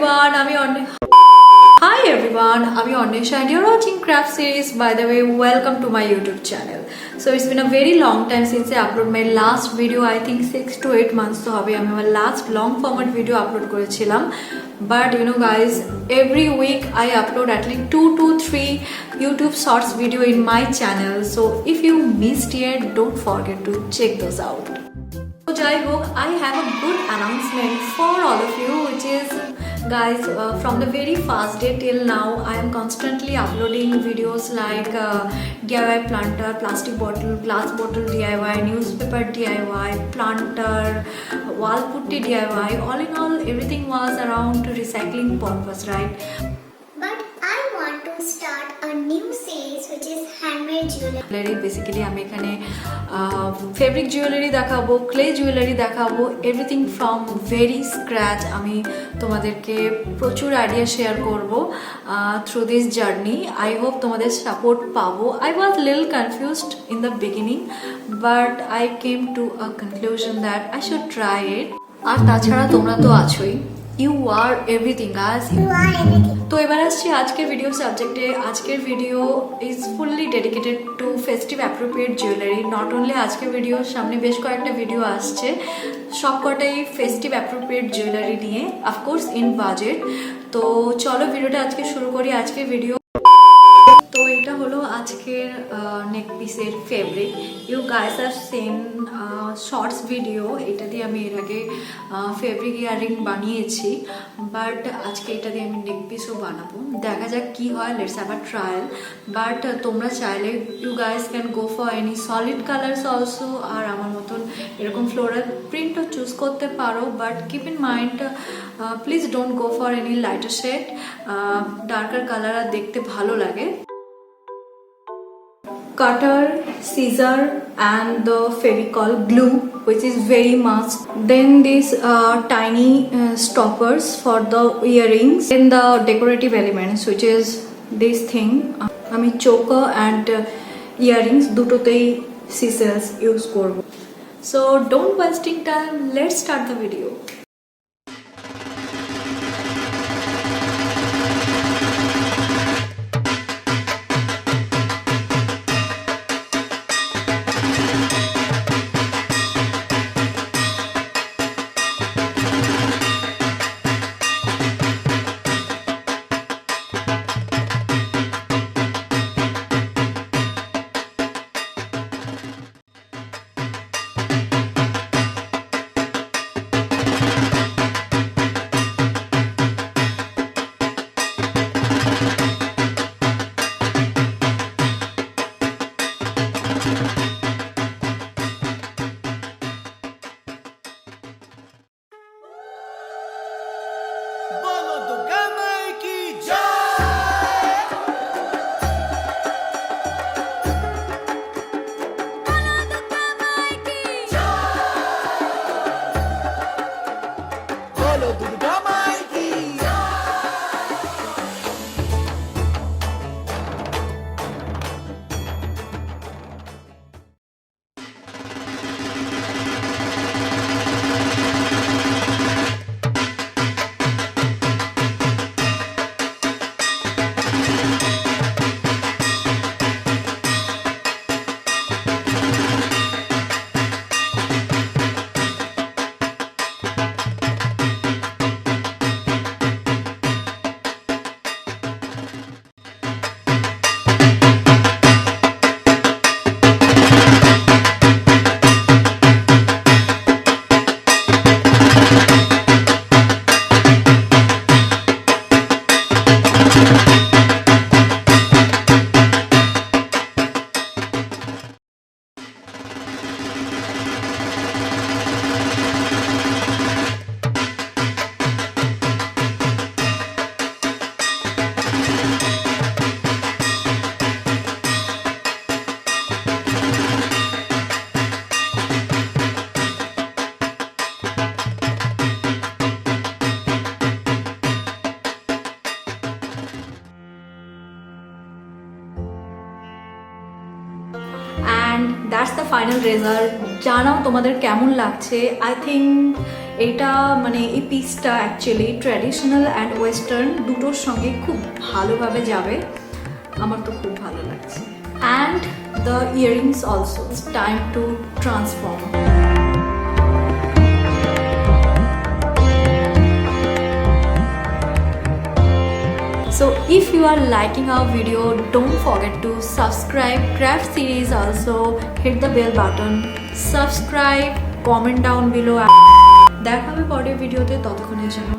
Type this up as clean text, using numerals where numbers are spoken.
everyone, Hi everyone, I'm Anisha and you're watching craft series. By the way, welcome to my YouTube channel. So it's been a very long time since I uploaded my last video. I think 6 to 8 months to hobe ami my last long format video upload korechilam. But you know guys, every week I upload at least 2 to 3 YouTube shorts video in my channel. So if you missed yet, don't forget to check those out. So Jai Hope, I have a good announcement for all of you, which is guys, from the very first day till now I am constantly uploading videos like DIY planter, plastic bottle, glass bottle DIY, newspaper DIY, planter, wall putty DIY. All in all, everything was around recycling purpose, right? But I want to start a new series which is handmade jewellery. Basically আমি এখানে fabric jewellery দেখাবো, clay jewellery দেখাবো, everything from very scratch. আমি তোমাদেরকে প্রচুর idea share করব through this journey. I hope তোমাদের support পাবো। I was little confused in the beginning, but I came to a conclusion that I should try it. আর তাছাড়া তোমরা তো আছোই, ইউ আর এভরিথিং গাইস। তো এবার আসছি আজকের ভিডিও সাবজেক্টে। আজকের video is fully dedicated to festive appropriate jewellery. Not only আজকের ভিডিওর সামনে বেশ কয়েকটা ভিডিও আসছে, সবকটাই ফেস্টিভ অ্যাপ্রোপ্রিয়েট জুয়েলারি নিয়ে, অফকোর্স ইন বাজেট। তো চলো ভিডিওটা আজকে শুরু করি। আজকের ভিডিও তো এটা হলো আজকের নেক পিসের fabric. You guys are seen shorts video, এটা দিয়ে আমি এর আগে ফেব্রিক ইয়াররিং বানিয়েছি, বাট আজকে এটা দিয়ে আমি নেক পিসও বানাবো। দেখা যাক কি হয়, let's have a trial. But তোমরা চাইলে you guys can go for any solid colours also, আর আমার মতন এরকম ফ্লোরাল প্রিন্টও চুজ করতে পারো। But keep in mind, please don't go for any lighter shade. Darker colour আর দেখতে ভালো লাগে। Cutter, scissor and the Fevicol glue, which is very must. Then these tiny stoppers for the earrings. Then the decorative elements, which is this thing. আমি choker and earrings দুটোতেই scissors use করব। So don't wasting time, let's start the video. and that's the final result. জানাও তোমাদের কেমন লাগছে। I think এটা মানে এই পিসটা অ্যাকচুয়ালি ট্র্যাডিশনাল অ্যান্ড ওয়েস্টার্ন দুটোর সঙ্গে খুব ভালোভাবে যাবে। আমার তো খুব ভালো লাগছে। And the earrings also, it's time to transform. So if you are liking our video, don't forget to subscribe. Craft series also, hit the bell button, subscribe, comment down below. দেখা হবে পরের ভিডিওতে, ততক্ষণের জন্য